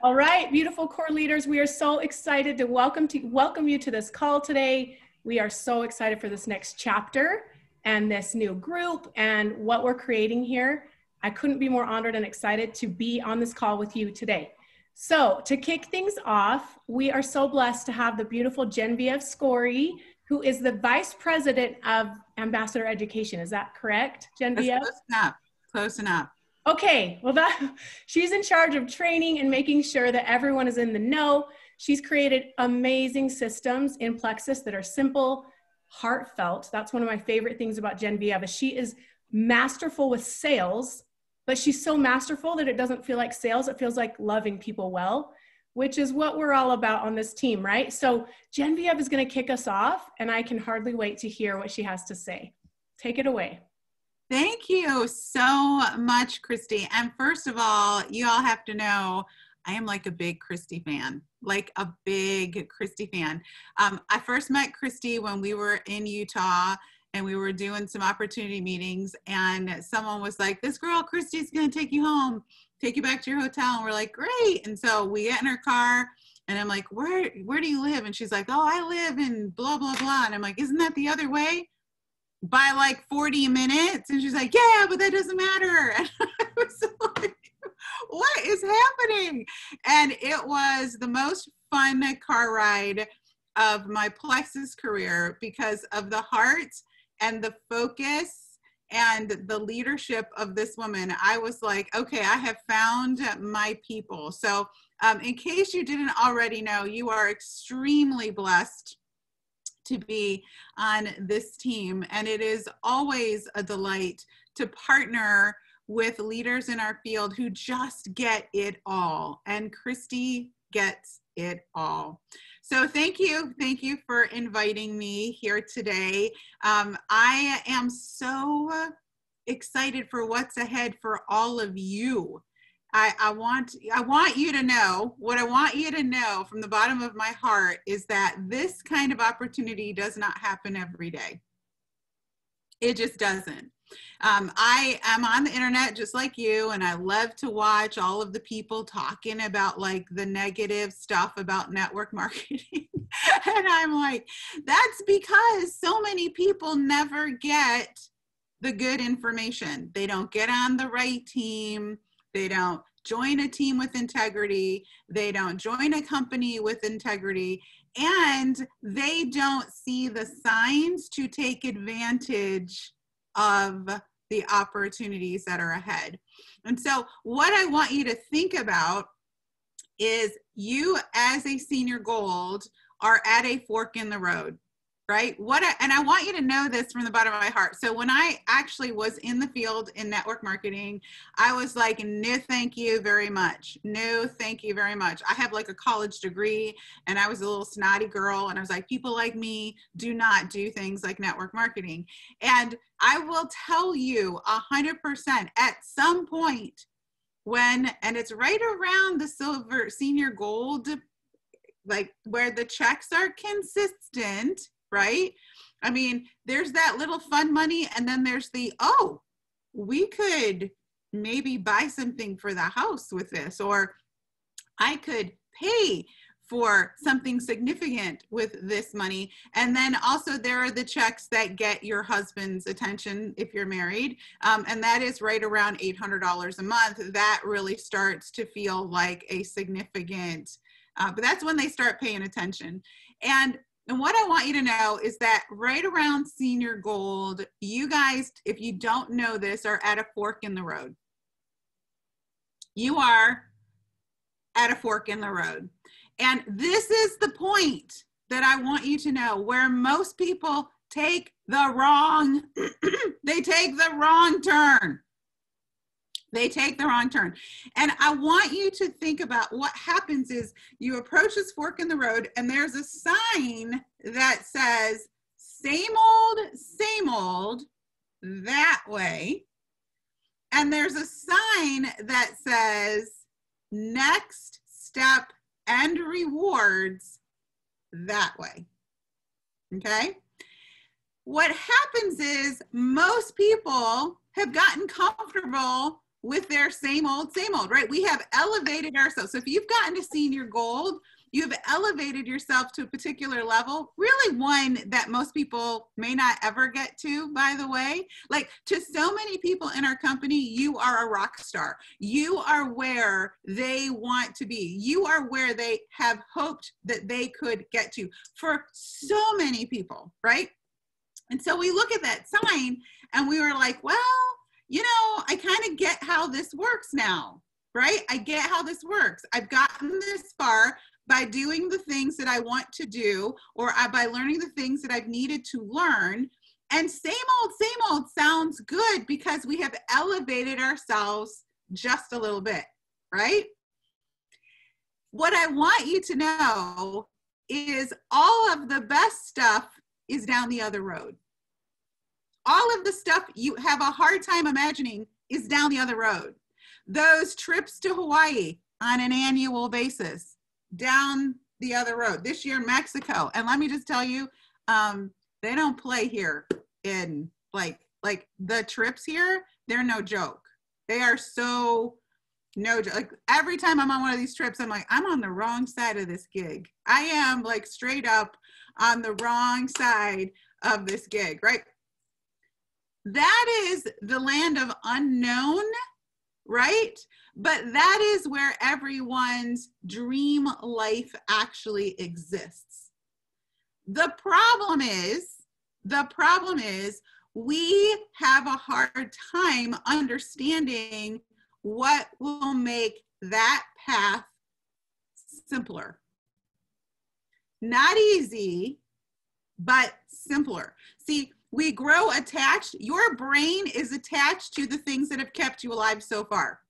All right, beautiful core leaders, we are so excited to welcome you to this call today. We are so excited for this next chapter and this new group and what we're creating here. I couldn't be more honored and excited to be on this call with you today. So to kick things off, we are so blessed to have the beautiful Genevieve Scory, who is the Vice President of Ambassador Education. Is that correct, Genevieve? That's close enough. Close enough. Okay, well she's in charge of training and making sure that everyone is in the know. She's created amazing systems in Plexus that are simple, heartfelt. That's one of my favorite things about Genevieve. She is masterful with sales, but she's so masterful that it doesn't feel like sales. It feels like loving people well, which is what we're all about on this team, right? So Genevieve is going to kick us off, and I can hardly wait to hear what she has to say. Take it away. Thank you so much, Christy. And first of all, you all have to know, I am like a big Christy fan, like a big Christy fan. I first met Christy when we were in Utah and we were doing some opportunity meetings, and someone was like, this girl, Christy's going to take you home, take you back to your hotel. And we're like, great. And so we get in her car and I'm like, where do you live? And she's like, oh, I live in blah, blah, blah. And I'm like, isn't that the other way? By like 40 minutes. And she's like, yeah, but that doesn't matter. And I was like, what is happening? And it was the most fun car ride of my Plexus career because of the heart and the focus and the leadership of this woman. I was like, okay, I have found my people. So in case you didn't already know, you are extremely blessed to be on this team. And it is always a delight to partner with leaders in our field who just get it all. And Christy gets it all. So thank you. Thank you for inviting me here today. I am so excited for what's ahead for all of you. I want you to know, what I want you to know from the bottom of my heart is that this kind of opportunity does not happen every day. It just doesn't. I am on the internet just like you, and I love to watch all of the people talking about like the negative stuff about network marketing. And I'm like, that's because so many people never get the good information. They don't get on the right team. They don't join a team with integrity. They don't join a company with integrity. And they don't see the signs to take advantage of the opportunities that are ahead. And so what I want you to think about is you as a senior gold are at a fork in the road. Right? And I want you to know this from the bottom of my heart. So when I actually was in the field in network marketing, I was like, no, thank you very much. No, thank you very much. I have like a college degree and I was a little snotty girl. And I was like, people like me do not do things like network marketing. And I will tell you 100% at some point and it's right around the silver senior gold, like where the checks are consistent, right? I mean, there's that little fun money, and then there's the, oh, we could maybe buy something for the house with this, or I could pay for something significant with this money. And then also there are the checks that get your husband's attention if you're married. And that is right around $800 a month. That really starts to feel like a significant, but that's when they start paying attention. And what I want you to know is that right around senior gold, you guys, if you don't know this, are at a fork in the road. You are at a fork in the road. And this is the point that I want you to know, where most people take the wrong, they take the wrong turn. They take the wrong turn. And I want you to think about what happens is you approach this fork in the road and there's a sign that says, same old, that way. And there's a sign that says, next step and rewards that way. Okay? What happens is most people have gotten comfortable with their same old, right? We have elevated ourselves. So if you've gotten to senior gold, you've elevated yourself to a particular level, really one that most people may not ever get to, by the way. Like, to so many people in our company, you are a rock star. You are where they want to be. You are where they have hoped that they could get to for so many people, right? And so we look at that sign and we were like, well, you know, I kind of get how this works now, right? I get how this works. I've gotten this far by doing the things that I want to do, or by learning the things that I've needed to learn. And same old sounds good because we have elevated ourselves just a little bit, right? What I want you to know is all of the best stuff is down the other road. All of the stuff you have a hard time imagining is down the other road. Those trips to Hawaii on an annual basis, down the other road. This year, Mexico. And let me just tell you, they don't play here in like the trips here, they're no joke. They are so no joke. Like, every time I'm on one of these trips, I'm like, I'm on the wrong side of this gig. I am like straight up on the wrong side of this gig, right? That is the land of unknown, right? But that is where everyone's dream life actually exists. The problem is we have a hard time understanding what will make that path simpler. Not easy, but simpler. See, we grow attached. Your brain is attached to the things that have kept you alive so far.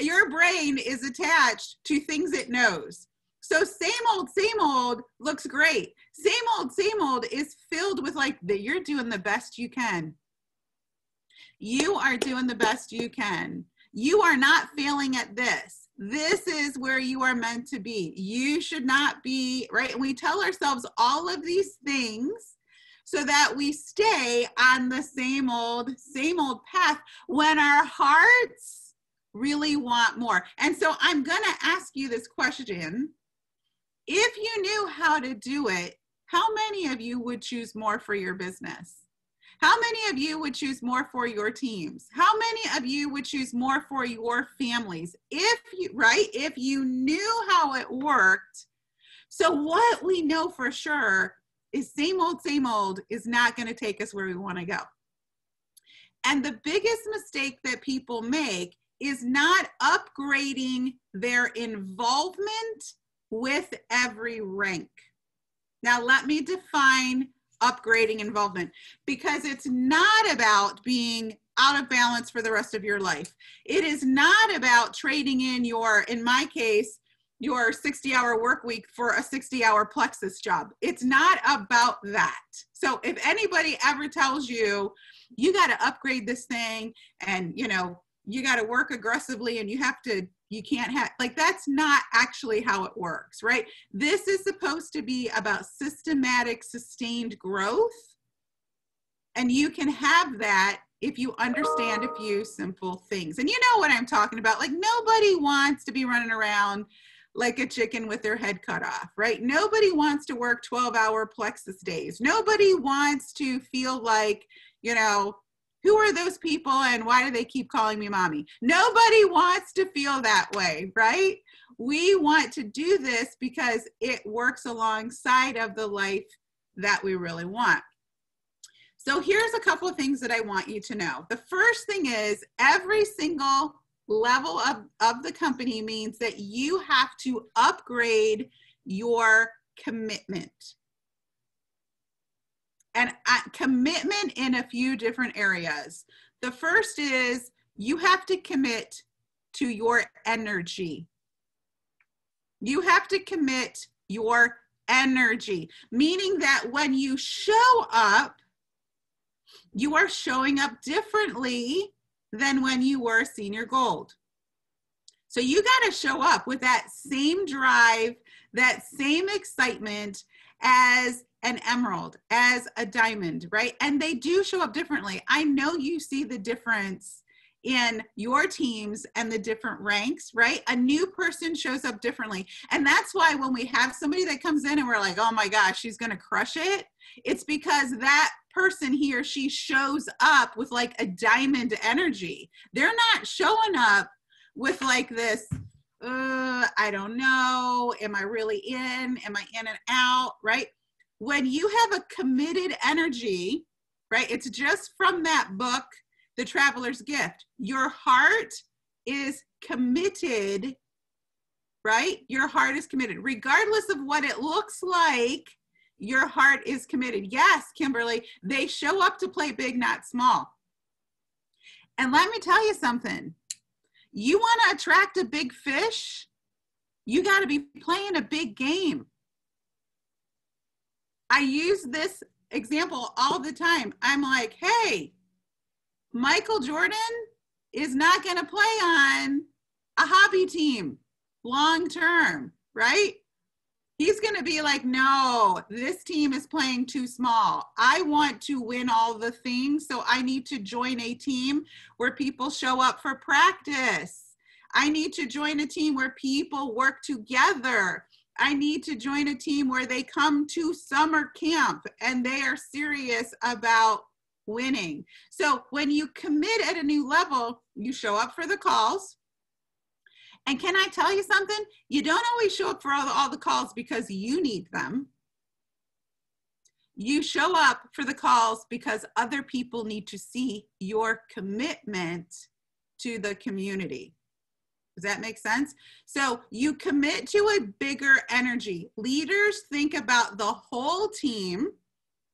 Your brain is attached to things it knows. So same old looks great. Same old is filled with like, you're doing the best you can. You are doing the best you can. You are not failing at this. This is where you are meant to be. You should not be, right? And we tell ourselves all of these things so that we stay on the same old path when our hearts really want more. And so I'm going to ask you this question. If you knew how to do it, how many of you would choose more for your business? How many of you would choose more for your teams? How many of you would choose more for your families? If you knew how it worked. So what we know for sure is same old is not going to take us where we want to go. And the biggest mistake that people make is not upgrading their involvement with every rank. Now, let me define upgrading involvement, because it's not about being out of balance for the rest of your life. It is not about trading in in my case, your 60-hour work week for a 60-hour plexus job. It's not about that. So if anybody ever tells you, you got to upgrade this thing and, you got to work aggressively and you can't have, like, that's not actually how it works, right? This is supposed to be about systematic, sustained growth. And you can have that if you understand a few simple things. And you know what I'm talking about. Like, nobody wants to be running around like a chicken with their head cut off, right? Nobody wants to work 12-hour plexus days. Nobody wants to feel like, who are those people and why do they keep calling me mommy? Nobody wants to feel that way, right? We want to do this because it works alongside of the life that we really want. So here's a couple of things that I want you to know. The first thing is every single level of the company means that you have to upgrade your commitment. And commitment in a few different areas. The first is you have to commit to your energy. You have to commit your energy, meaning that when you show up, you are showing up differently than when you were senior gold. So you got to show up with that same drive, that same excitement as an emerald, as a diamond, right? And they do show up differently. I know you see the difference in your teams and the different ranks, right? A new person shows up differently. And that's why when we have somebody that comes in and we're like, oh my gosh, she's going to crush it. It's because that person, he or she, shows up with like a diamond energy. They're not showing up with like this, I don't know, am I really in? Am I in and out, right? When you have a committed energy, right? It's just from that book, The Traveler's Gift. Your heart is committed, right? Your heart is committed. Regardless of what it looks like, your heart is committed. Yes, Kimberly, they show up to play big, not small. And let me tell you something. You want to attract a big fish, you got to be playing a big game. I use this example all the time. I'm like, hey, Michael Jordan is not going to play on a hobby team long term, right? He's going to be like, no, this team is playing too small. I want to win all the things, so I need to join a team where people show up for practice. I need to join a team where people work together. I need to join a team where they come to summer camp and they are serious about winning. So when you commit at a new level, you show up for the calls. And can I tell you something? You don't always show up for all the calls because you need them. You show up for the calls because other people need to see your commitment to the community. Does that make sense? So you commit to a bigger energy. Leaders think about the whole team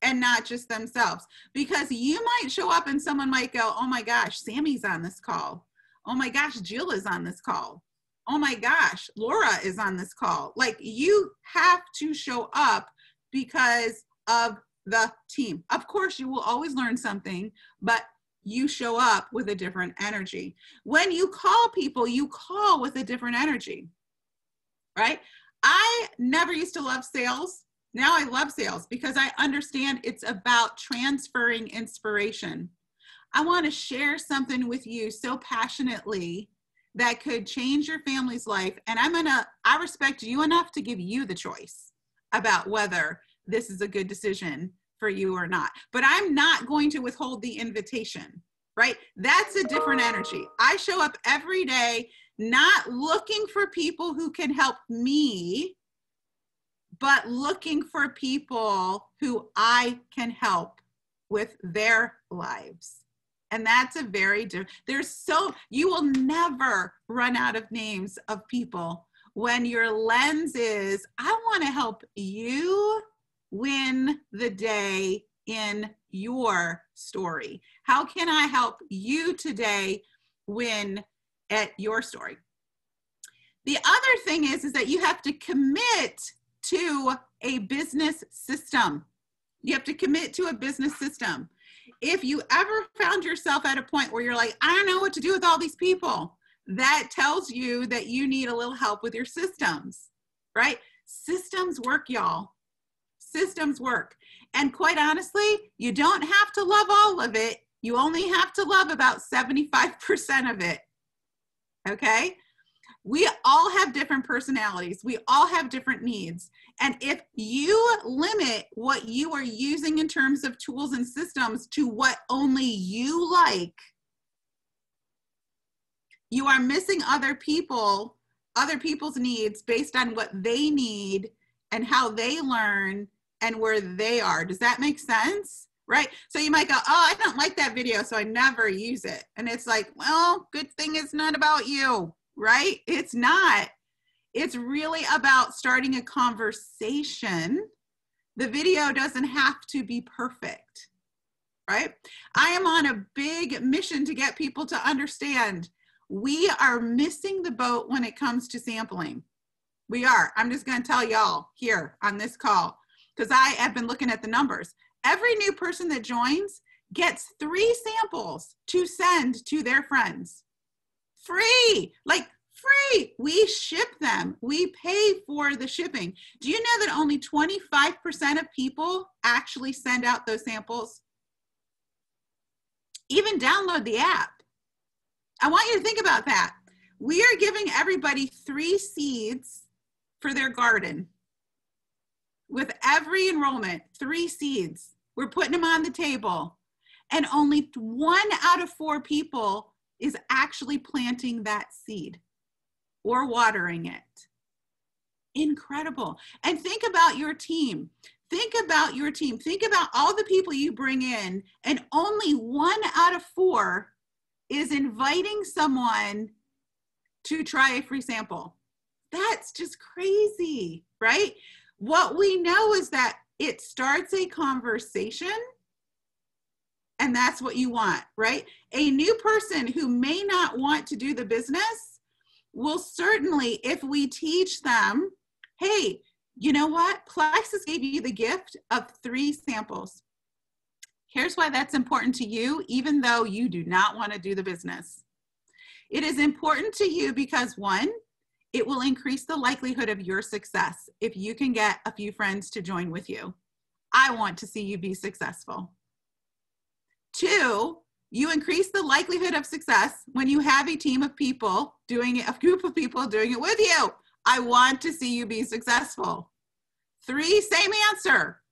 and not just themselves, because you might show up and someone might go, oh my gosh, Sammy's on this call. Oh my gosh, Jill is on this call. Oh my gosh, Laura is on this call. Like, you have to show up because of the team. Of course, you will always learn something, but you show up with a different energy. When you call people, you call with a different energy, right? I never used to love sales. Now I love sales because I understand it's about transferring inspiration. I want to share something with you so passionately that could change your family's life. And I respect you enough to give you the choice about whether this is a good decision for you or not. But I'm not going to withhold the invitation, right? That's a different energy. I show up every day, not looking for people who can help me, but looking for people who I can help with their lives. And that's a very different, you will never run out of names of people when your lens is, I want to help you win the day in your story. How can I help you today win at your story? The other thing is that you have to commit to a business system. You have to commit to a business system. If you ever found yourself at a point where you're like, I don't know what to do with all these people, that tells you that you need a little help with your systems, right? Systems work, y'all. Systems work. And quite honestly, you don't have to love all of it. You only have to love about 75% of it, okay? We all have different personalities. We all have different needs. And if you limit what you are using in terms of tools and systems to what only you like, you are missing other people's needs based on what they need and how they learn and where they are. Does that make sense? Right? So you might go, oh, I don't like that video, so I never use it. And it's like, well, good thing it's not about you. Right? It's not. It's really about starting a conversation. The video doesn't have to be perfect, right? I am on a big mission to get people to understand we are missing the boat when it comes to sampling. We are. I'm just going to tell y'all here on this call, because I have been looking at the numbers. Every new person that joins gets 3 samples to send to their friends. Free, like free. We ship them. We pay for the shipping. Do you know that only 25% of people actually send out those samples? Even download the app. I want you to think about that. We are giving everybody 3 seeds for their garden. With every enrollment, 3 seeds. We're putting them on the table. And only 1 out of 4 people is actually planting that seed or watering it. Incredible. And think about your team. Think about your team. Think about all the people you bring in, and only 1 out of 4 is inviting someone to try a free sample. That's just crazy, right? What we know is that it starts a conversation, and that's what you want, right? A new person who may not want to do the business will certainly, if we teach them, hey, you know what? Plexus gave you the gift of 3 samples. Here's why that's important to you, even though you do not want to do the business. It is important to you because 1, it will increase the likelihood of your success if you can get a few friends to join with you. I want to see you be successful. 2, you increase the likelihood of success when you have a team of people doing it, a group of people doing it with you. I want to see you be successful. 3, same answer.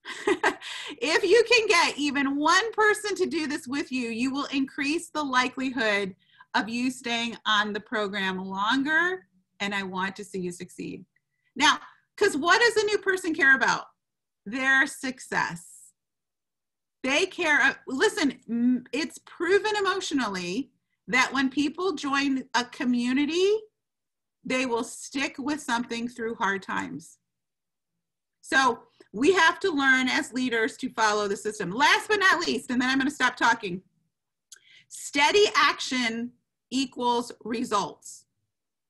If you can get even 1 person to do this with you, you will increase the likelihood of you staying on the program longer, and I want to see you succeed. Now, because what does a new person care about? Their success. They care, listen, it's proven emotionally that when people join a community, they will stick with something through hard times. So we have to learn as leaders to follow the system. Last but not least, and then I'm going to stop talking. Steady action equals results.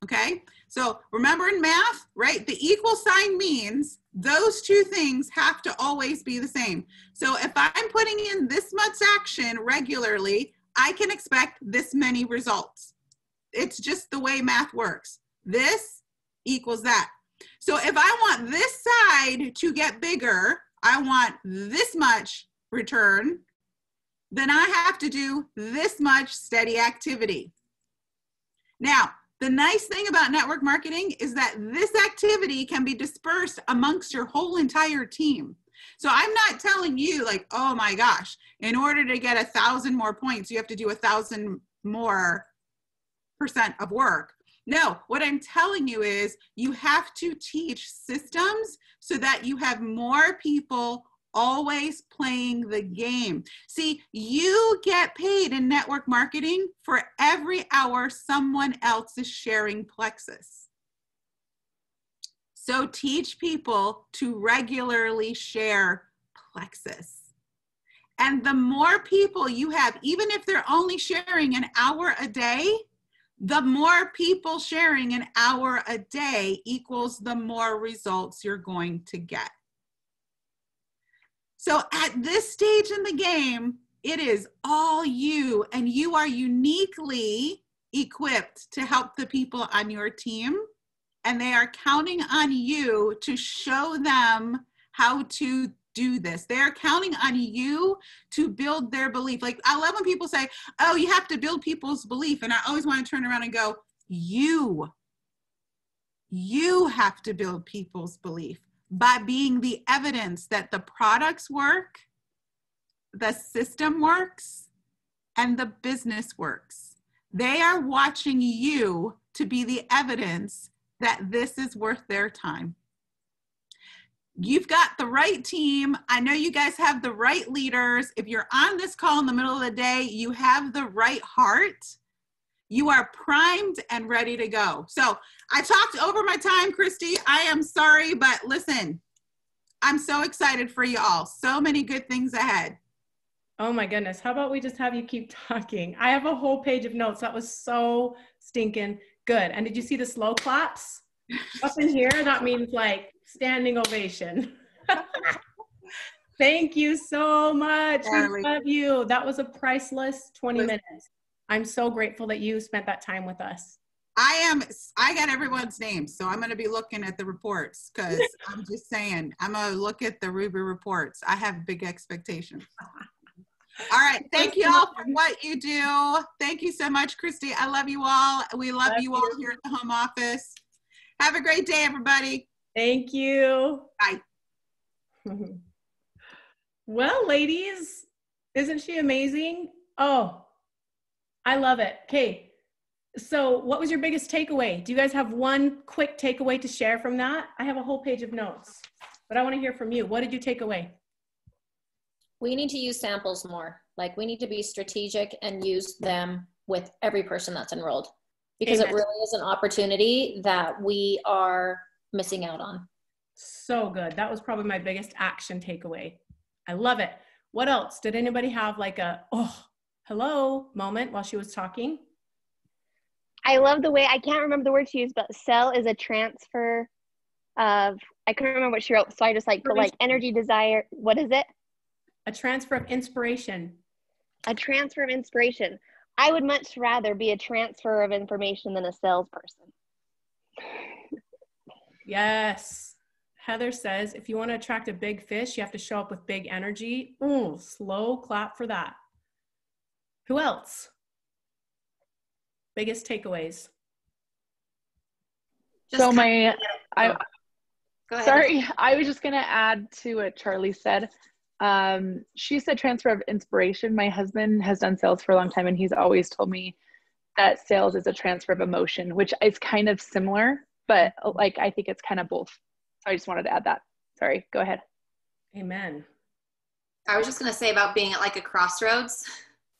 Okay? So remember in math, right? The equal sign means those 2 things have to always be the same. So if I'm putting in this much action regularly, I can expect this many results. It's just the way math works. This equals that. So if I want this side to get bigger, I want this much return, then I have to do this much steady activity. Now, the nice thing about network marketing is that this activity can be dispersed amongst your whole entire team. So I'm not telling you like, oh my gosh, in order to get 1,000 more points, you have to do 1,000 more % of work. No, what I'm telling you is you have to teach systems so that you have more people always playing the game. See, you get paid in network marketing for every hour someone else is sharing Plexus. So teach people to regularly share Plexus. And the more people you have, even if they're only sharing an hour a day, the more people sharing an hour a day equals the more results you're going to get. So at this stage in the game, it is all you, and you are uniquely equipped to help the people on your team, and they are counting on you to show them how to do this. They're counting on you to build their belief. Like, I love when people say, oh, you have to build people's belief. And I always want to turn around and go, you have to build people's belief by being the evidence that the products work, the system works, and the business works. They are watching you to be the evidence that this is worth their time. You've got the right team. I know you guys have the right leaders. If you're on this call in the middle of the day, you have the right heart. You are primed and ready to go. So I talked over my time, Christy. I am sorry, but listen, I'm so excited for you all. So many good things ahead. Oh my goodness. How about we just have you keep talking? I have a whole page of notes. That was so stinking good. And did you see the slow claps up in here? That means like standing ovation. Thank you so much. We love you. That was a priceless 20 minutes. I'm so grateful that you spent that time with us. I got everyone's names, so I'm going to be looking at the reports because I'm just saying, I'm going to look at the Ruby reports. I have big expectations. All right. Thank you all for what you do. Thank you so much, Christy. I love you all. We love you all here at the home office. Have a great day, everybody. Thank you. Bye. Well, ladies, isn't she amazing? Oh, I love it. Okay. So what was your biggest takeaway? Do you guys have one quick takeaway to share from that? I have a whole page of notes, but I want to hear from you. What did you take away? We need to use samples more. Like, we need to be strategic and use them with every person that's enrolled, because Amen. It really is an opportunity that we are missing out on. So good. That was probably my biggest action takeaway. I love it. What else? Did anybody have like a, oh, hello moment while she was talking? I love the way, I can't remember the word she used, but cell is a transfer of, I couldn't remember what she wrote, so I just like put like energy, desire, what is it? A transfer of inspiration. A transfer of inspiration. I would much rather be a transfer of information than a salesperson. Yes. Heather says, if you want to attract a big fish, you have to show up with big energy. Ooh, slow clap for that. Who else? Biggest takeaways. So I was just going to add to what Charlie said. She said transfer of inspiration. My husband has done sales for a long time, and he's always told me that sales is a transfer of emotion, which is kind of similar, but like, I think it's kind of both. So I just wanted to add that. Sorry, go ahead. Amen. I was just going to say about being at like a crossroads,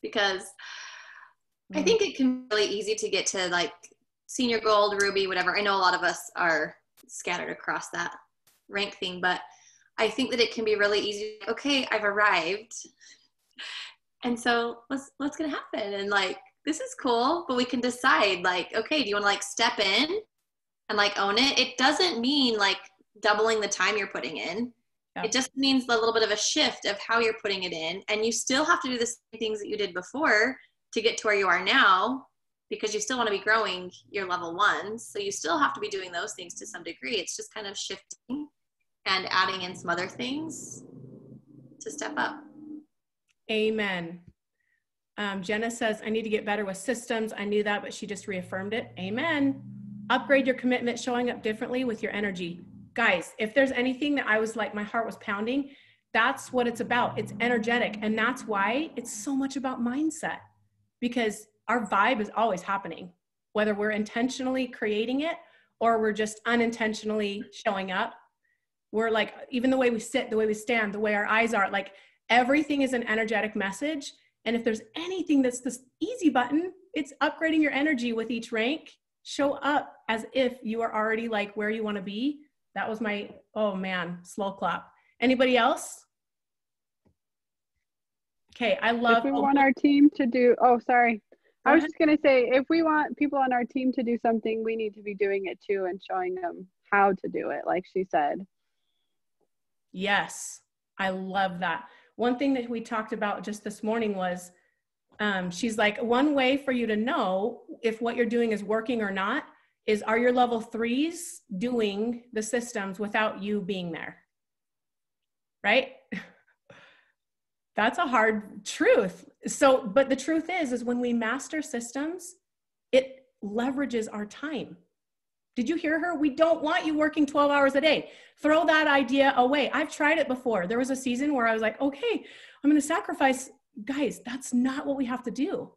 because I think it can be really easy to get to like senior gold, ruby, whatever. I know a lot of us are scattered across that rank thing, but I think that it can be really easy. Okay, I've arrived. And so what's going to happen? And like, this is cool, but we can decide like, okay, do you want to like step in and like own it? It doesn't mean like doubling the time you're putting in. Yeah. It just means a little bit of a shift of how you're putting it in. And you still have to do the same things that you did before to get to where you are now, because you still want to be growing your level ones. So you still have to be doing those things to some degree. It's just kind of shifting and adding in some other things to step up. Amen. Jenna says, I need to get better with systems. I knew that, but she just reaffirmed it. Amen. Upgrade your commitment, showing up differently with your energy. Guys, if there's anything that I was like, my heart was pounding, that's what it's about. It's energetic. And that's why it's so much about mindset, because our vibe is always happening, whether we're intentionally creating it or we're just unintentionally showing up. We're like, even the way we sit, the way we stand, the way our eyes are, like everything is an energetic message. And if there's anything that's this easy button, it's upgrading your energy with each rank. Show up as if you are already like where you want to be. That was my, oh man, slow clap. Anybody else? Okay, I love. If we want our team to do, oh, sorry. I was just going to say, if we want people on our team to do something, we need to be doing it too and showing them how to do it, like she said. Yes, I love that. One thing that we talked about just this morning was, she's like, one way for you to know if what you're doing is working or not is, are your level 3s doing the systems without you being there? Right? That's a hard truth. So, but the truth is when we master systems, it leverages our time. Did you hear her? We don't want you working 12 hours a day. Throw that idea away. I've tried it before. There was a season where I was like, okay, I'm going to sacrifice. Guys, that's not what we have to do.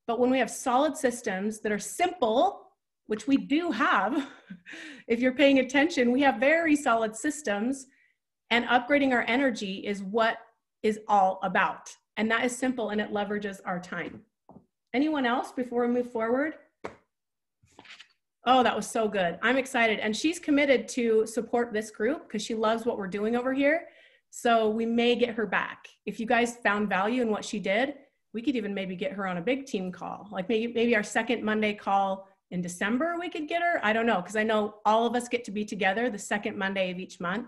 But when we have solid systems that are simple, which we do have, if you're paying attention, we have very solid systems, and upgrading our energy is what is all about. And that is simple, and it leverages our time. Anyone else before we move forward? Oh, that was so good. I'm excited. And she's committed to support this group because she loves what we're doing over here. So we may get her back. If you guys found value in what she did, we could even maybe get her on a big team call. Like maybe our second Monday call in December, we could get her. I don't know, because I know all of us get to be together the second Monday of each month,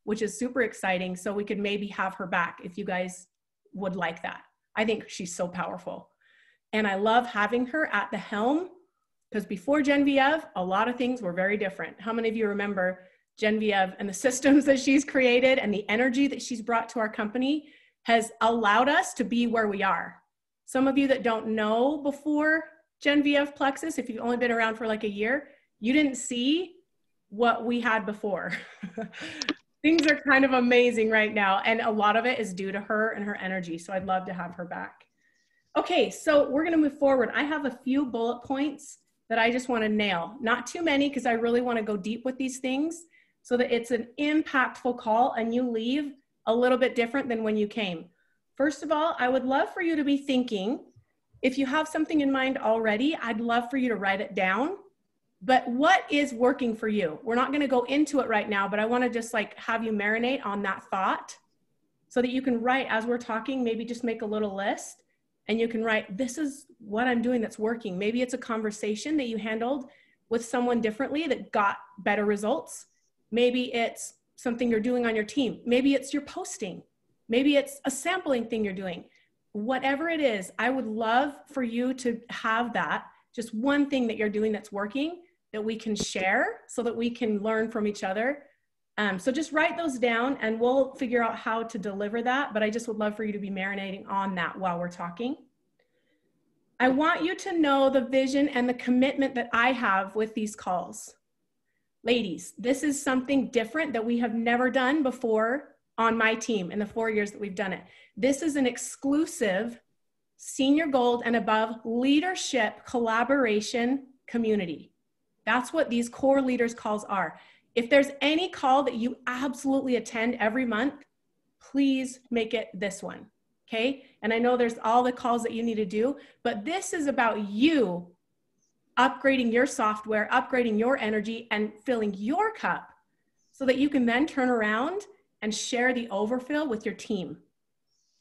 which is super exciting. So we could maybe have her back if you guys would like that. I think she's so powerful. And I love having her at the helm, because before Genevieve, a lot of things were very different. How many of you remember Genevieve and the systems that she's created and the energy that she's brought to our company? has allowed us to be where we are. Some of you that don't know before Genevieve Plexus, if you've only been around for like a year, you didn't see what we had before. Things are kind of amazing right now. And a lot of it is due to her and her energy. So I'd love to have her back. Okay, so we're gonna move forward. I have a few bullet points that I just wanna nail. Not too many, because I really wanna go deep with these things so that it's an impactful call and you leave a little bit different than when you came. First of all, I would love for you to be thinking, if you have something in mind already, I'd love for you to write it down. But what is working for you? We're not gonna go into it right now, but I wanna just like have you marinate on that thought so that you can write as we're talking, maybe just make a little list and you can write, this is what I'm doing that's working. Maybe it's a conversation that you handled with someone differently that got better results. Maybe it's something you're doing on your team. Maybe it's your posting. Maybe it's a sampling thing you're doing. Whatever it is, I would love for you to have that, just one thing that you're doing that's working that we can share so that we can learn from each other. So just write those down and we'll figure out how to deliver that. But I just would love for you to be marinating on that while we're talking. I want you to know the vision and the commitment that I have with these calls. Ladies, this is something different that we have never done before on my team in the 4 years that we've done it. This is an exclusive senior gold and above leadership collaboration community. That's what these core leaders calls are. If there's any call that you absolutely attend every month, please make it this one, okay? And I know there's all the calls that you need to do, but this is about you upgrading your software, upgrading your energy, and filling your cup so that you can then turn around and share the overfill with your team,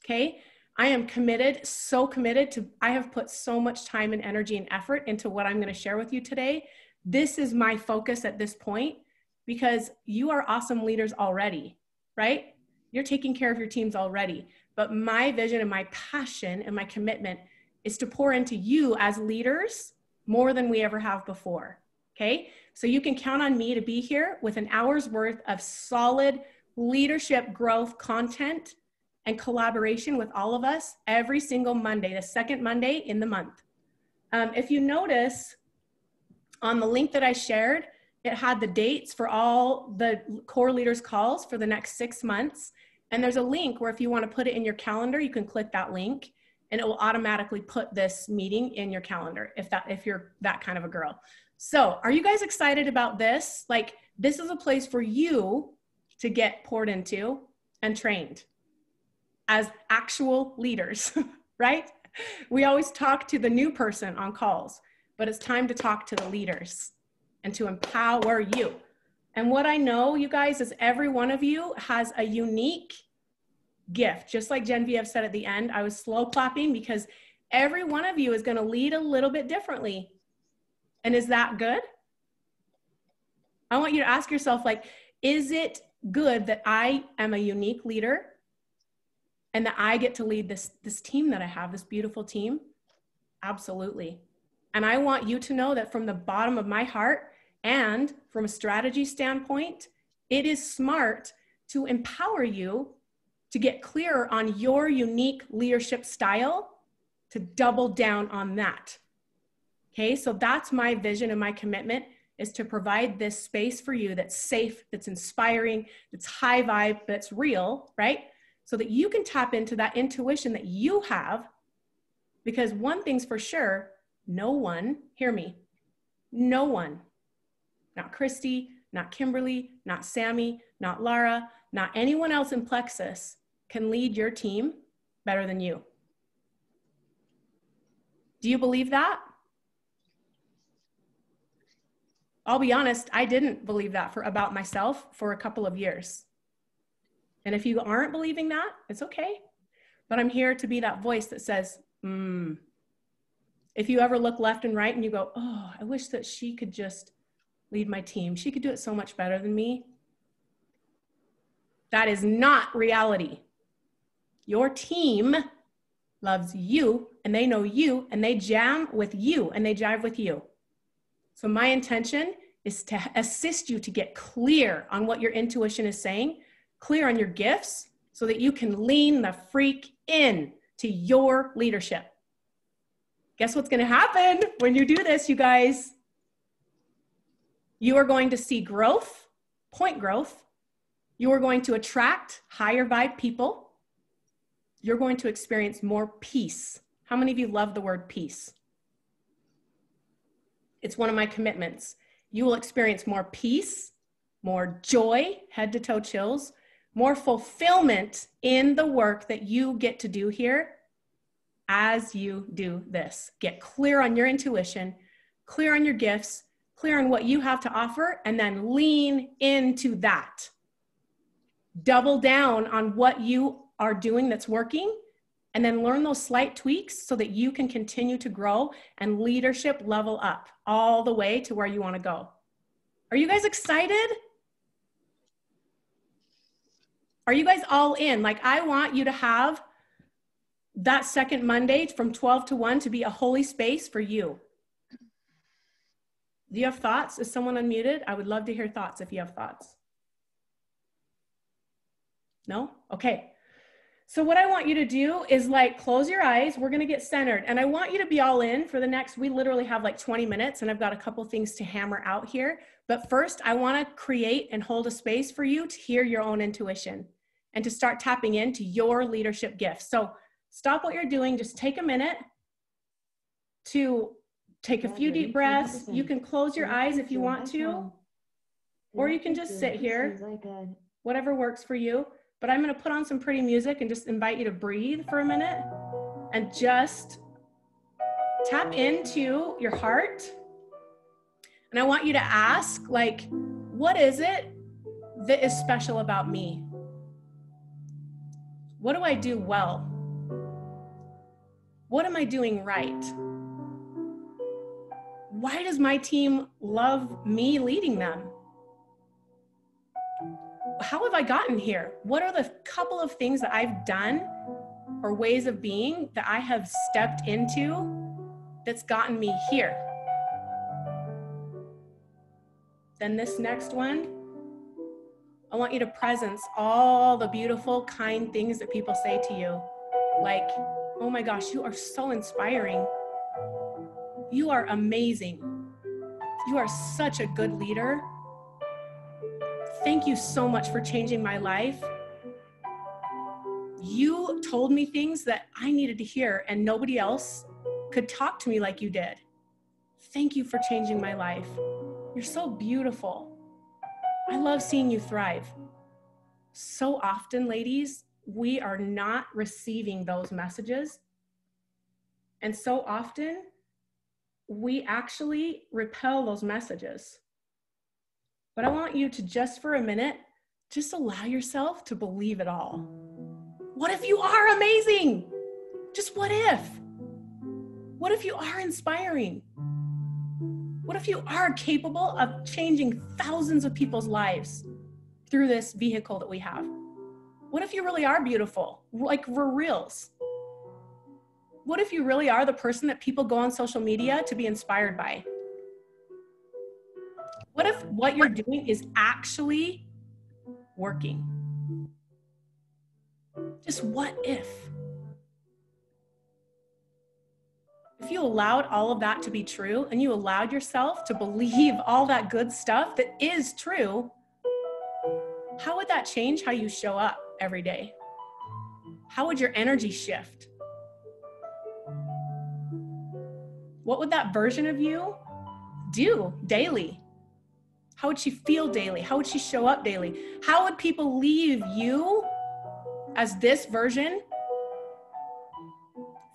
okay? I am committed, so committed to, I have put so much time and energy and effort into what I'm gonna share with you today. This is my focus at this point because you are awesome leaders already, right? You're taking care of your teams already. But my vision and my passion and my commitment is to pour into you as leaders more than we ever have before, okay? So you can count on me to be here with an hour's worth of solid leadership growth content and collaboration with all of us every single Monday, the second Monday in the month. If you notice on the link that I shared, it had the dates for all the core leaders calls for the next 6 months. And there's a link where if you want to put it in your calendar, you can click that link and it will automatically put this meeting in your calendar if you're that kind of a girl. So are you guys excited about this? Like, this is a place for you to get poured into and trained as actual leaders, right? We always talk to the new person on calls, but it's time to talk to the leaders and to empower you. And what I know, you guys, is every one of you has a unique gift. Just like Genevieve said at the end, I was slow clapping because every one of you is going to lead a little bit differently. And is that good? I want you to ask yourself, like, is it good that I am a unique leader and that I get to lead this team that I have, this beautiful team? Absolutely. And I want you to know that from the bottom of my heart and from a strategy standpoint, it is smart to empower you to get clearer on your unique leadership style, to double down on that. Okay, so that's my vision and my commitment, is to provide this space for you that's safe, that's inspiring, that's high vibe, that's real, right? So that you can tap into that intuition that you have. Because one thing's for sure, no one, hear me, no one, not Christy, not Kimberly, not Sammy, not Lara, not anyone else in Plexus can lead your team better than you. Do you believe that? I'll be honest, I didn't believe that about myself for a couple of years. And if you aren't believing that, it's okay. But I'm here to be that voice that says, If you ever look left and right and you go, oh, I wish that she could just lead my team. She could do it so much better than me. That is not reality. Your team loves you and they know you and they jam with you and they jive with you. So my intention is to assist you to get clear on what your intuition is saying, clear on your gifts, so so that you can lean the freak in to your leadership. Guess what's going to happen when you do this, you guys? You are going to see growth, point growth. You are going to attract higher vibe people. You're going to experience more peace. How many of you love the word peace? It's one of my commitments. You will experience more peace, more joy, head to toe chills, more fulfillment in the work that you get to do here as you do this. Get clear on your intuition, clear on your gifts, clear on what you have to offer, and then lean into that. Double down on what you are doing that's working, and then learn those slight tweaks so that you can continue to grow and leadership level up all the way to where you want to go. Are you guys excited? Are you guys all in? Like, I want you to have that second Monday from 12 to 1 to be a holy space for you. Do you have thoughts? Is someone unmuted? I would love to hear thoughts if you have thoughts. No? Okay. So what I want you to do is like close your eyes. We're going to get centered. And I want you to be all in for the next, we literally have like 20 minutes and I've got a couple things to hammer out here. But first, I want to create and hold a space for you to hear your own intuition and to start tapping into your leadership gifts. So stop what you're doing. Just take a minute to take a few deep breaths. You can close your eyes if you want to, or you can just sit here, whatever works for you. But I'm going to put on some pretty music and just invite you to breathe for a minute and just tap into your heart. And I want you to ask, like, what is it that is special about me? What do I do well? What am I doing right? Why does my team love me leading them? How have I gotten here? What are the couple of things that I've done or ways of being that I have stepped into that's gotten me here? Then this next one, I want you to presence all the beautiful, kind things that people say to you. Like, oh my gosh, you are so inspiring. You are amazing. You are such a good leader. Thank you so much for changing my life. You told me things that I needed to hear and nobody else could talk to me like you did. Thank you for changing my life. You're so beautiful. I love seeing you thrive. So often, ladies, we are not receiving those messages. And so often, we actually repel those messages. But I want you to just for a minute, just allow yourself to believe it all. What if you are amazing? Just what if? What if you are inspiring? What if you are capable of changing thousands of people's lives through this vehicle that we have? What if you really are beautiful, like for reals? What if you really are the person that people go on social media to be inspired by? What if what you're doing is actually working? Just what if? If you allowed all of that to be true and you allowed yourself to believe all that good stuff that is true, how would that change how you show up every day? How would your energy shift? What would that version of you do daily? How would she feel daily? How would she show up daily? How would people leave you as this version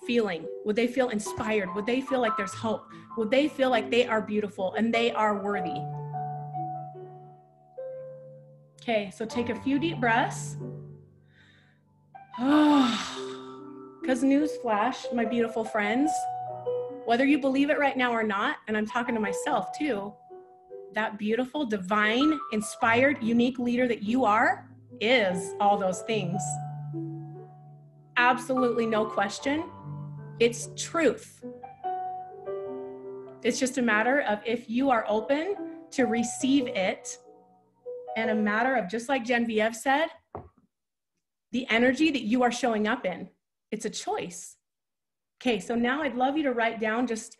feeling? Would they feel inspired? Would they feel like there's hope? Would they feel like they are beautiful and they are worthy? Okay, so take a few deep breaths. Because newsflash, my beautiful friends, whether you believe it right now or not, and I'm talking to myself too, that beautiful, divine, inspired, unique leader that you are is all those things. Absolutely no question. It's truth. It's just a matter of if you are open to receive it, and a matter of, just like Genevieve said, the energy that you are showing up in. It's a choice. Okay, so now I'd love you to write down just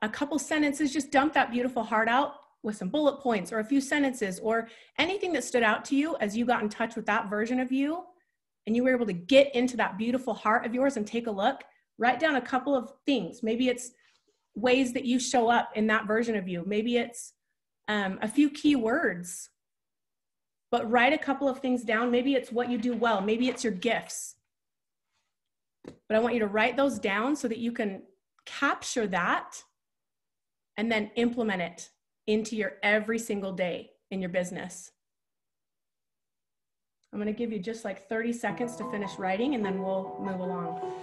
a couple sentences, just dump that beautiful heart out with some bullet points or a few sentences or anything that stood out to you as you got in touch with that version of you and you were able to get into that beautiful heart of yours and take a look. Write down a couple of things. Maybe it's ways that you show up in that version of you. Maybe it's a few key words, but write a couple of things down. Maybe it's what you do well. Maybe it's your gifts. But I want you to write those down so that you can capture that and then implement it into your every single day in your business. I'm going to give you just like 30 seconds to finish writing and then we'll move along.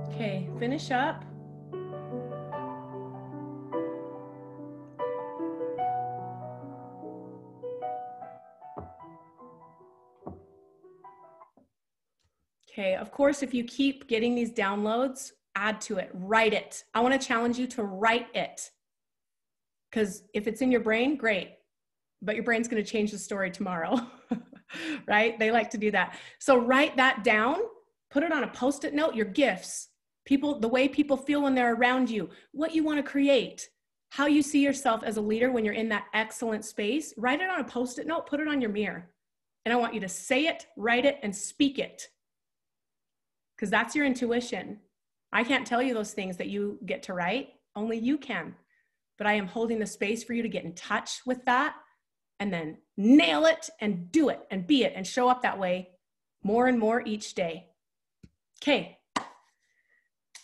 Okay, finish up. Okay, of course, if you keep getting these downloads, add to it, write it. I want to challenge you to write it. Because if it's in your brain, great. But your brain's going to change the story tomorrow, right? They like to do that. So write that down, put it on a Post-it note, your gifts. People, the way people feel when they're around you, what you want to create, how you see yourself as a leader when you're in that excellent space, write it on a Post-it note, put it on your mirror. And I want you to say it, write it, and speak it. Because that's your intuition. I can't tell you those things that you get to write, only you can. But I am holding the space for you to get in touch with that and then nail it and do it and be it and show up that way more and more each day. Okay.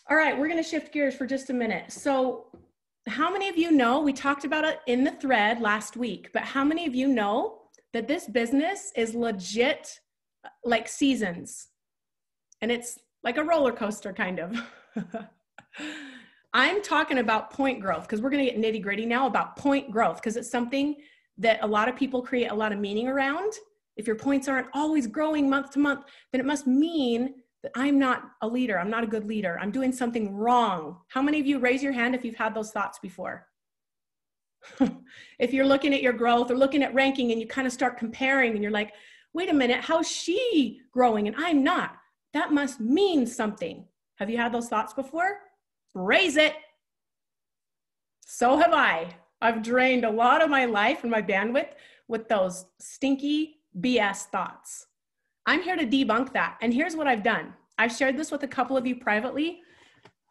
All right, we're going to shift gears for just a minute. So how many of you know, we talked about it in the thread last week, but how many of you know that this business is legit like seasons? And it's like a roller coaster kind of. I'm talking about point growth because we're going to get nitty gritty now about point growth because it's something that a lot of people create a lot of meaning around. If your points aren't always growing month to month, then it must mean that I'm not a leader. I'm not a good leader. I'm doing something wrong. How many of you raise your hand if you've had those thoughts before? If you're looking at your growth or looking at ranking and you kind of start comparing and you're like, wait a minute, how's she growing and I'm not? That must mean something. Have you had those thoughts before? Raise it. So have I. I've drained a lot of my life and my bandwidth with those stinky BS thoughts. I'm here to debunk that. And here's what I've done. I've shared this with a couple of you privately,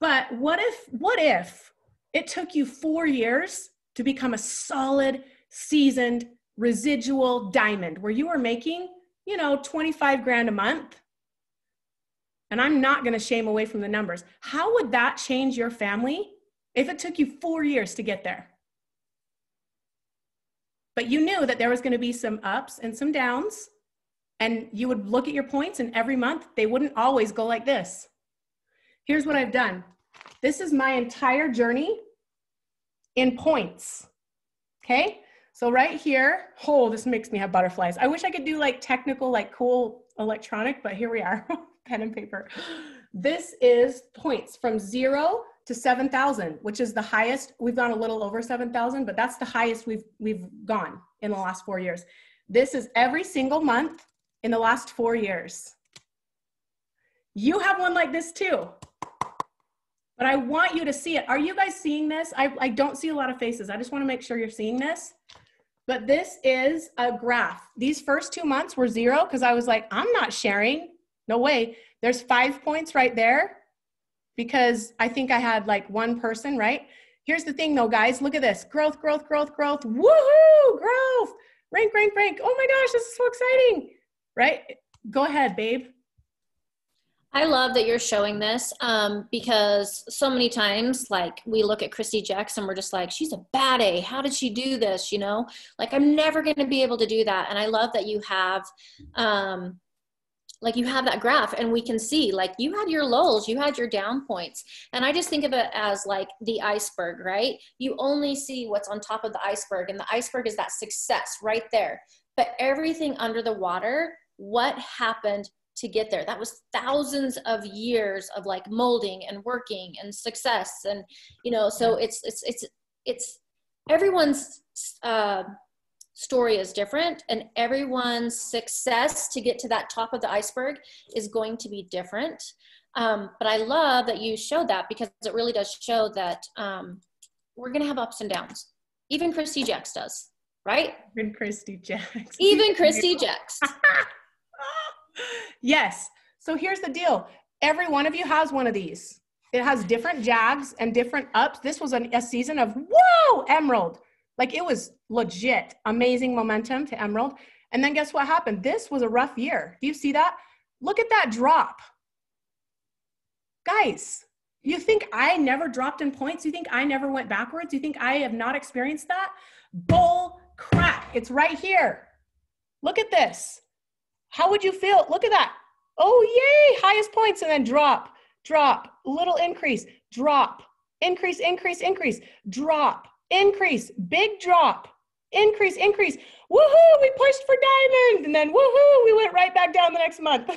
but what if it took you 4 years to become a solid, seasoned, residual diamond where you were making, 25 grand a month? And I'm not going to shame away from the numbers. How would that change your family if it took you 4 years to get there? But you knew that there was going to be some ups and some downs. And you would look at your points and every month they wouldn't always go like this. Here's what I've done. This is my entire journey in points. Okay. So right here, this makes me have butterflies. I wish I could do like technical, like cool electronic, but here we are, pen and paper. This is points from 0 to 7,000, which is the highest. We've gone a little over 7,000, but that's the highest we've gone in the last 4 years. This is every single month in the last 4 years. You have one like this too. But I want you to see it. Are you guys seeing this? I don't see a lot of faces. I just want to make sure you're seeing this. But this is a graph. These first 2 months were 0 because I was like, I'm not sharing. No way. There's 5 points right there because I think I had like one person, right? Here's the thing though, guys. Look at this. Growth, growth, growth, growth. Woohoo! Growth. Rank, rank, rank. Oh my gosh, this is so exciting. Right? Go ahead, babe. I love that you're showing this because so many times, like we look at Christy Jex and we're just like, she's a bad A. How did she do this? Like I'm never going to be able to do that. And I love that you have like you have that graph and we can see like you had your lulls, you had your down points. And I just think of it as like the iceberg, right? You only see what's on top of the iceberg, and the iceberg is that success right there. But everything under the water, what happened to get there? That was thousands of years of like molding and working and success. And, you know, so it's everyone's story is different, and everyone's success to get to that top of the iceberg is going to be different. But I love that you showed that, because it really does show that we're going to have ups and downs. Even Christy Jacks does, right? Even Christy Jacks. Even Christy Jacks. Yes. So here's the deal. Every one of you has one of these. It has different jags and different ups. This was a season of, whoa, Emerald. Like it was legit, amazing momentum to Emerald. And then guess what happened? This was a rough year. Do you see that? Look at that drop. Guys, you think I never dropped in points? You think I never went backwards? You think I have not experienced that? Bull crap. It's right here. Look at this. How would you feel? Look at that. Oh, yay, highest points, and then drop, drop, little increase, drop, increase, increase, increase, drop, increase, big drop, increase, increase. Woohoo, we pushed for diamond, and then woohoo, we went right back down the next month.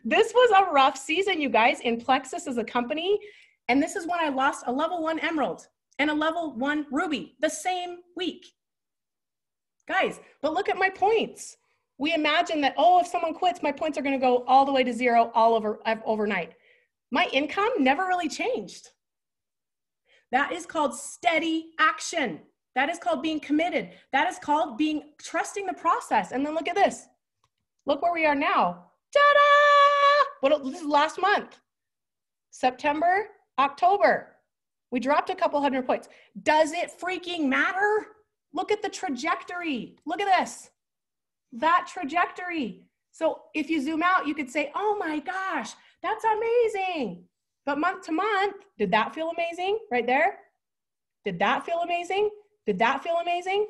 This was a rough season, you guys, in Plexus as a company, and this is when I lost a level 1 Emerald and a level 1 Ruby the same week. Guys, but look at my points. We imagine that, oh, if someone quits, my points are going to go all the way to 0 all overnight. My income never really changed. That is called steady action. That is called being committed. That is called trusting the process. And then look at this. Look where we are now. Ta-da! This is last month. September, October. We dropped a couple hundred points. Does it freaking matter? Look at the trajectory. Look at this. That trajectory. So if you zoom out, you could say, oh my gosh, that's amazing. But month to month, did that feel amazing right there? Did that feel amazing? Did that feel amazing?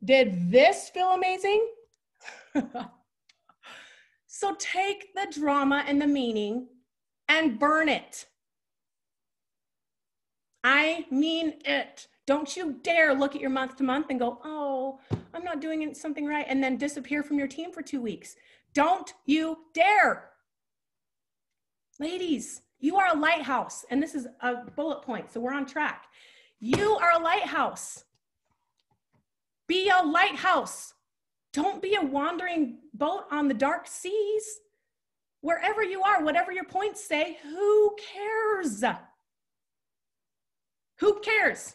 Did this feel amazing? So take the drama and the meaning and burn it. I mean it. Don't you dare look at your month to month and go, oh, I'm not doing something right, and then disappear from your team for 2 weeks. Don't you dare. Ladies, you are a lighthouse, and this is a bullet point, so we're on track. You are a lighthouse. Be a lighthouse. Don't be a wandering boat on the dark seas. Wherever you are, whatever your points say, who cares? Who cares?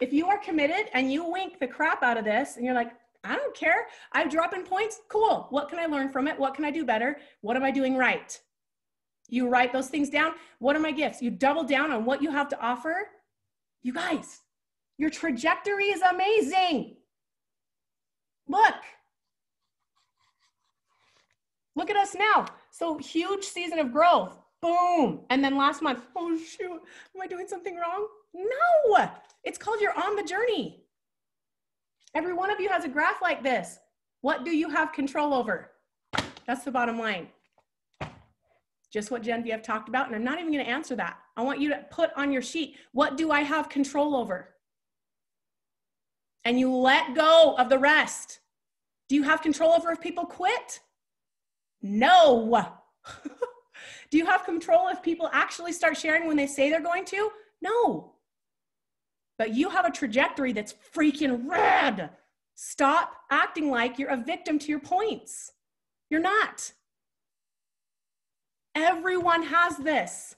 If you are committed and you wink the crap out of this and you're like, I don't care, I drop in points, cool. What can I learn from it? What can I do better? What am I doing right? You write those things down. What are my gifts? You double down on what you have to offer. You guys, your trajectory is amazing. Look at us now. So huge season of growth, boom. And then last month, oh shoot, am I doing something wrong? No, it's called you're on the journey. Every one of you has a graph like this. What do you have control over? That's the bottom line. Just what Genevieve talked about, and I'm not even going to answer that. I want you to put on your sheet, what do I have control over? And you let go of the rest. Do you have control over if people quit? No. Do you have control if people actually start sharing when they say they're going to? No. But you have a trajectory that's freaking rad. Stop acting like you're a victim to your points. You're not. Everyone has this.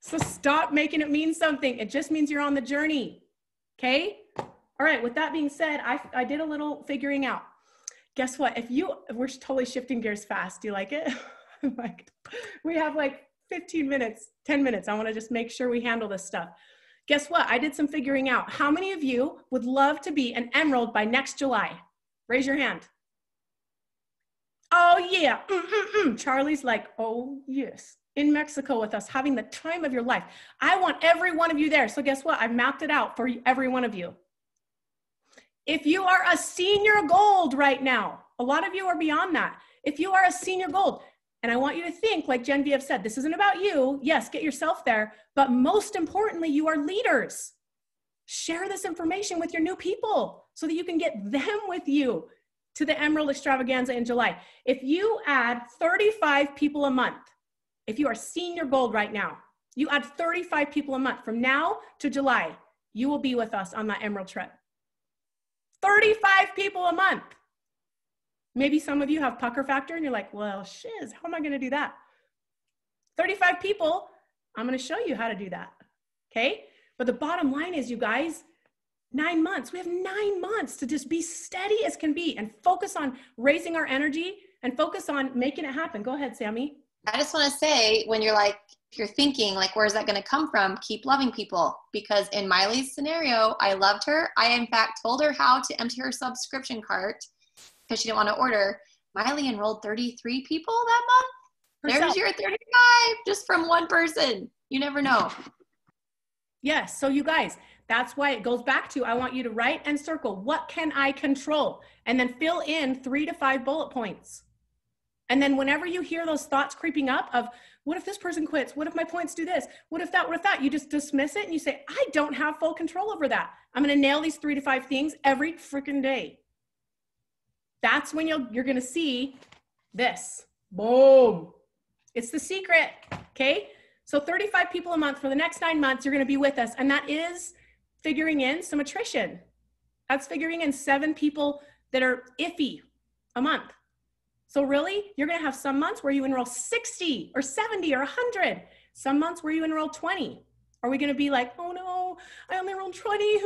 So stop making it mean something. It just means you're on the journey. Okay? All right, with that being said, I did a little figuring out. Guess what? We're totally shifting gears fast. Do you like it? We have like 15 minutes, 10 minutes. I want to just make sure we handle this stuff. Guess what? I did some figuring out. How many of you would love to be an emerald by next July? Raise your hand. Oh yeah. Charlie's like, oh yes. In Mexico with us, having the time of your life. I want every one of you there. So guess what? I've mapped it out for every one of you. If you are a senior gold right now, A lot of you are beyond that. If you are a senior gold, and I want you to think, like Genevieve said, this isn't about you. Yes, get yourself there. But most importantly, you are leaders. Share this information with your new people so that you can get them with you to the Emerald Extravaganza in July. If you add 35 people a month, if you are senior gold right now, you add 35 people a month from now to July, you will be with us on that Emerald trip. 35 people a month. Maybe some of you have pucker factor and you're like, well, shiz, how am I going to do that? 35 people, I'm going to show you how to do that. Okay? But the bottom line is, you guys, 9 months. We have 9 months to just be steady as can be and focus on raising our energy and focus on making it happen. Go ahead, Sammy. I just want to say, when you're like, if you're thinking like, where's that going to come from? Keep loving people, because in Miley's scenario, I loved her. I, in fact, told her how to empty her subscription cart because she didn't want to order. Miley enrolled 33 people that month. There's your 35 just from one person. You never know. Yes. So you guys, that's why it goes back to, I want you to write and circle, what can I control? And then fill in 3 to 5 bullet points. And then whenever you hear those thoughts creeping up of, what if this person quits? What if my points do this? What if that? What if that? You just dismiss it and you say, I don't have full control over that. I'm going to nail these 3 to 5 things every freaking day. That's when you're going to see this. Boom. It's the secret. Okay. So 35 people a month for the next 9 months, you're going to be with us. And that is figuring in some attrition. That's figuring in 7 people that are iffy a month. So really, you're going to have some months where you enroll 60 or 70 or 100. Some months where you enroll 20. Are we going to be like, oh no, I only enrolled 20?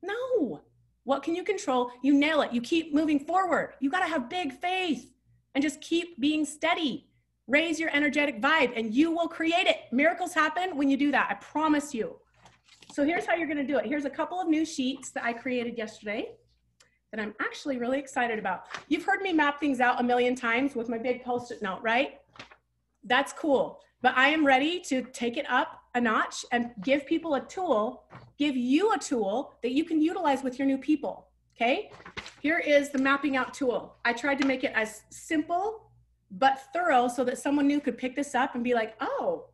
No. What can you control? You nail it. You keep moving forward. You got to have big faith and just keep being steady. Raise your energetic vibe and you will create it. Miracles happen when you do that. I promise you. So here's how you're going to do it. Here's a couple of new sheets that I created yesterday that I'm actually really excited about. You've heard me map things out a million times with my big Post-it note, right? That's cool. But I am ready to take it up a notch and give people a tool, give you a tool that you can utilize with your new people, okay? Here is the mapping out tool. I tried to make it as simple but thorough so that someone new could pick this up and be like, oh,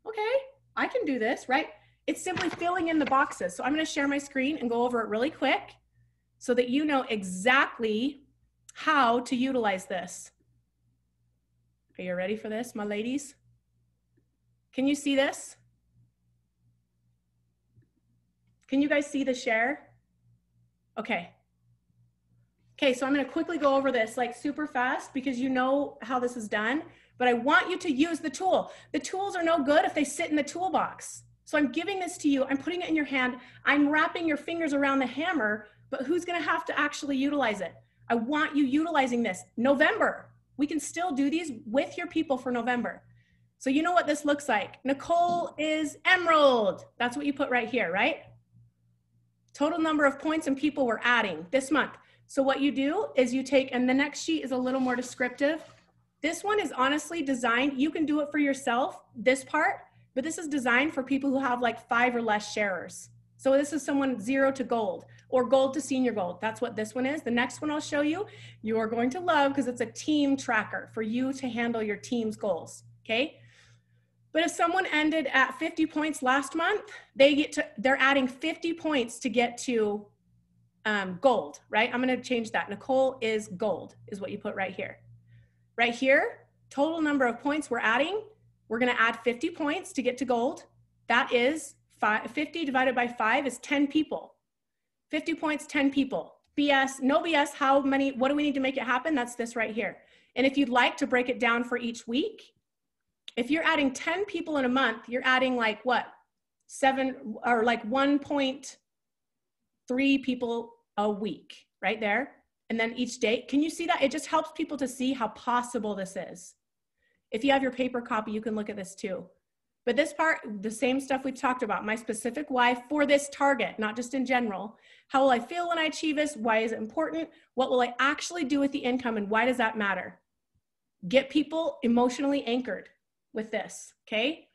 okay, I can do this, right? It's simply filling in the boxes. So I'm gonna share my screen and go over it really quick so that you know exactly how to utilize this. Are you ready for this, my ladies? Can you see this? Can you guys see the share? Okay. Okay, so I'm gonna quickly go over this like super fast because you know how this is done, but I want you to use the tool. The tools are no good if they sit in the toolbox. So I'm giving this to you, I'm putting it in your hand, I'm wrapping your fingers around the hammer, but who's gonna have to actually utilize it? I want you utilizing this. November, we can still do these with your people for November. So you know what this looks like. Nicole is Emerald. That's what you put right here, right? Total number of points and people we're adding this month. So what you do is you take, and the next sheet is a little more descriptive. This one is honestly designed, you can do it for yourself, this part, but this is designed for people who have like 5 or less sharers. So this is someone 0 to gold or gold to senior gold. That's what this one is. The next one I'll show you, you are going to love because it's a team tracker for you to handle your team's goals, okay? But if someone ended at 50 points last month, they're adding 50 points to get to gold, right? I'm gonna change that. Nicole is gold is what you put right here. Right here, total number of points we're adding, we're gonna add 50 points to get to gold. That is 50 divided by 5 is 10 people. 50 points, 10 people. BS, no BS, how many, what do we need to make it happen? That's this right here. And if you'd like to break it down for each week, if you're adding 10 people in a month, you're adding like what? 7 or like 1.3 people a week, right there. And then each day, can you see that? It just helps people to see how possible this is. If you have your paper copy, you can look at this too. But this part, the same stuff we talked about, my specific why for this target, not just in general. How will I feel when I achieve this? Why is it important? What will I actually do with the income and why does that matter? Get people emotionally anchored with this, okay?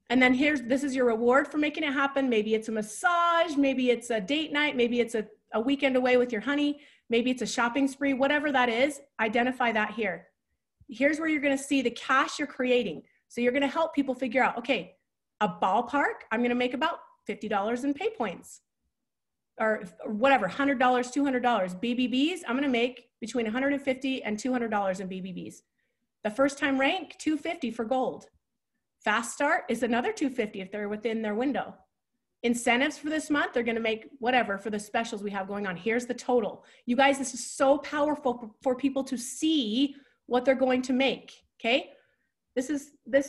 And then this is your reward for making it happen. Maybe it's a massage, maybe it's a date night, maybe it's a weekend away with your honey, Maybe it's a shopping spree, whatever that is, identify that here. Here's where you're going to see the cash you're creating. So you're going to help people figure out, okay, a ballpark, I'm going to make about $50 in pay points or whatever, $100, $200. BBBs, I'm going to make between $150 and $200 in BBBs. The first time rank, $250 for gold. Fast start is another $250 if they're within their window. Incentives for this month, they're going to make whatever for the specials we have going on. Here's the total. You guys, this is so powerful for people to see what they're going to make, okay? This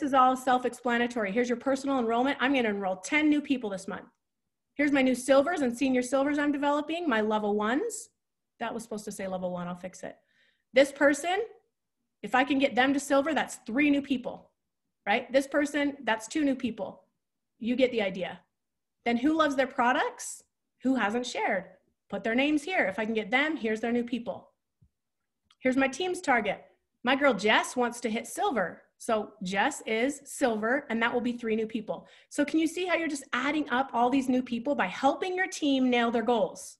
is all self-explanatory. Here's your personal enrollment. I'm going to enroll 10 new people this month. Here's my new silvers and senior silvers I'm developing, my level 1s. That was supposed to say level 1, I'll fix it. This person, if I can get them to silver, that's 3 new people, right? This person, that's 2 new people. You get the idea. Then who loves their products? Who hasn't shared? Put their names here. If I can get them, here's their new people. Here's my team's target. My girl Jess wants to hit silver. So Jess is silver, and that will be 3 new people. So can you see how you're just adding up all these new people by helping your team nail their goals?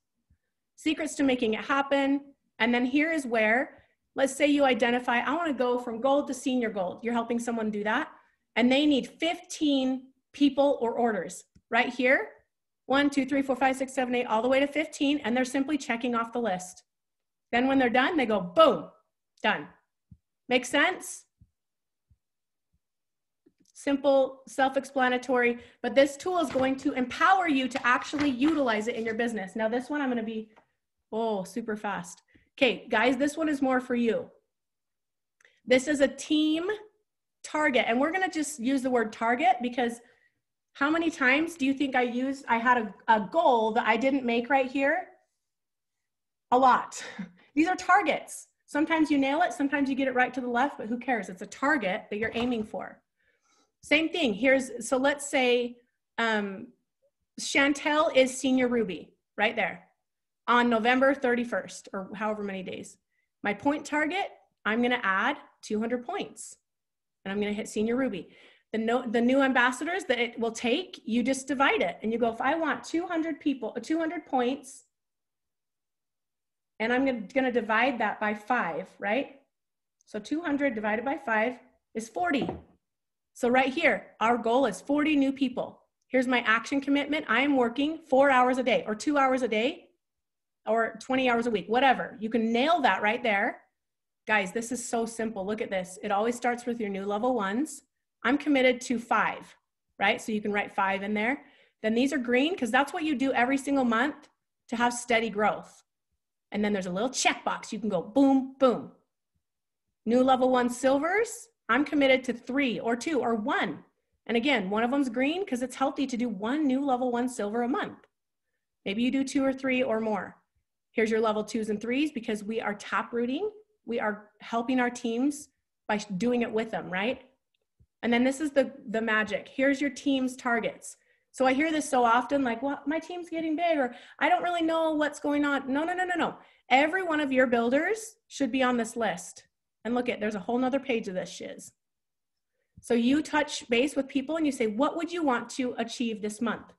Secrets to making it happen. And then here is where, let's say you identify, I want to go from gold to senior gold. You're helping someone do that. And they need 15 people or orders. Right here, 1, 2, 3, 4, 5, 6, 7, 8, all the way to 15, and they're simply checking off the list. Then when they're done, they go, boom, done. Make sense? Simple, self-explanatory, but this tool is going to empower you to actually utilize it in your business. Now this one, I'm gonna be, super fast. Okay, guys, this one is more for you. This is a team target, and we're gonna just use the word target because how many times do you think I had a goal that I didn't make right here? A lot. These are targets. Sometimes you nail it, sometimes you get it right to the left, but who cares? It's a target that you're aiming for. Same thing, so let's say Chantel is senior Ruby, right there, on November 31st, or however many days. My point target, I'm gonna add 200 points, and I'm gonna hit senior Ruby. The new ambassadors that it will take, you just divide it, and you go, if I want 200 people, 200 points, and I'm gonna divide that by 5, right? So 200 divided by 5 is 40. So right here, our goal is 40 new people. Here's my action commitment. I am working 4 hours a day, or 2 hours a day, or 20 hours a week, whatever. You can nail that right there. Guys, this is so simple. Look at this. It always starts with your new level 1s. I'm committed to 5, right? So you can write 5 in there. Then these are green because that's what you do every single month to have steady growth. And then there's a little checkbox. You can go boom, boom. New level 1 silvers, I'm committed to 3 or 2 or 1. And again, one of them's green because it's healthy to do 1 new level 1 silver a month. Maybe you do 2 or 3 or more. Here's your level 2s and 3s because we are tap rooting. We are helping our teams by doing it with them, right? And then this is the magic. Here's your team's targets. So I hear this so often, like, well, my team's getting big, or I don't really know what's going on. No. Every one of your builders should be on this list. And look there's a whole nother page of this shiz. So you touch base with people and you say, what would you want to achieve this month?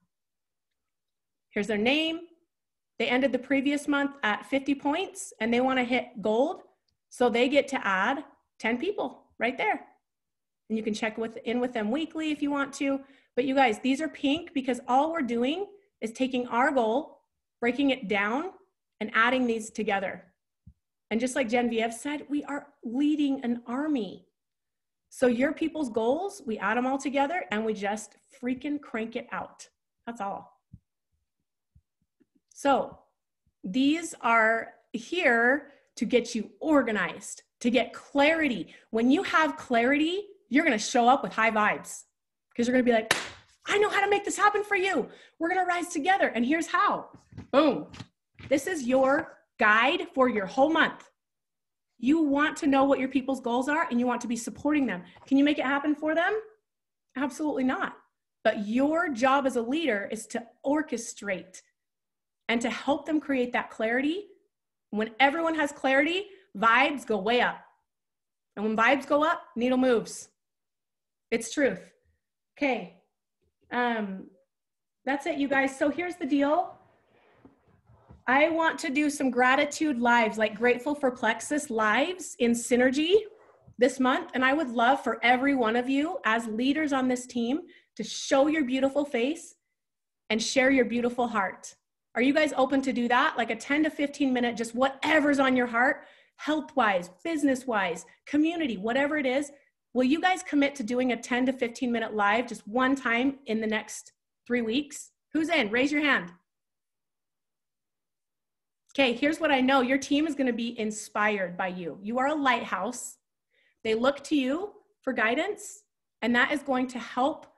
Here's their name. They ended the previous month at 50 points and they want to hit gold. So they get to add 10 people right there. And you can check in with them weekly if you want to. But you guys, these are pink because all we're doing is taking our goal, breaking it down, and adding these together. And just like Genevieve said, we are leading an army. So your people's goals, we add them all together and we just freaking crank it out. That's all. So these are here to get you organized, to get clarity. When you have clarity, you're going to show up with high vibes because you're going to be like, I know how to make this happen for you. We're going to rise together. And here's how. Boom. This is your guide for your whole month. You want to know what your people's goals are and you want to be supporting them. Can you make it happen for them? Absolutely not. But your job as a leader is to orchestrate and to help them create that clarity. When everyone has clarity, vibes go way up. And when vibes go up, needle moves. It's truth. Okay. That's it, you guys. So here's the deal. I want to do some gratitude lives, like Grateful for Plexus lives in Synergy this month. And I would love for every one of you as leaders on this team to show your beautiful face and share your beautiful heart. Are you guys open to do that? Like a 10 to 15 minute, just whatever's on your heart, health-wise, business-wise, community, whatever it is. Will you guys commit to doing a 10 to 15 minute live just one time in the next 3 weeks? Who's in? Raise your hand. Okay, here's what I know. Your team is going to be inspired by you. You are a lighthouse. They look to you for guidance, and that is going to help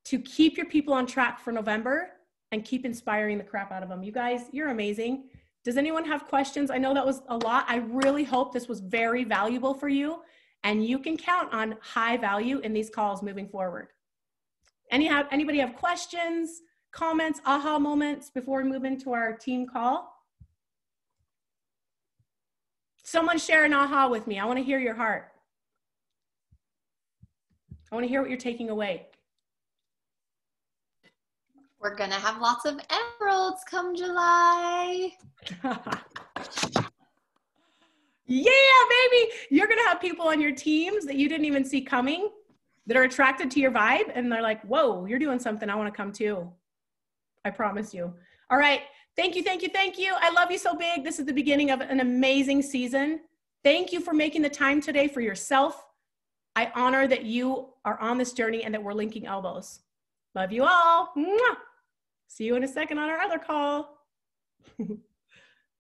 to keep your people on track for November and keep inspiring the crap out of them. You guys, you're amazing. Does anyone have questions? I know that was a lot. I really hope this was very valuable for you, and you can count on high value in these calls moving forward. Anybody have questions, comments, aha moments before we move into our team call? Someone share an aha with me. I want to hear your heart. I want to hear what you're taking away. We're going to have lots of emeralds come July. Yeah, baby. You're going to have people on your teams that you didn't even see coming that are attracted to your vibe. And they're like, whoa, you're doing something. I want to come too. I promise you. All right. Thank you, thank you, thank you. I love you so big. This is the beginning of an amazing season. Thank you for making the time today for yourself. I honor that you are on this journey and that we're linking elbows. Love you all. Mwah. See you in a second on our other call.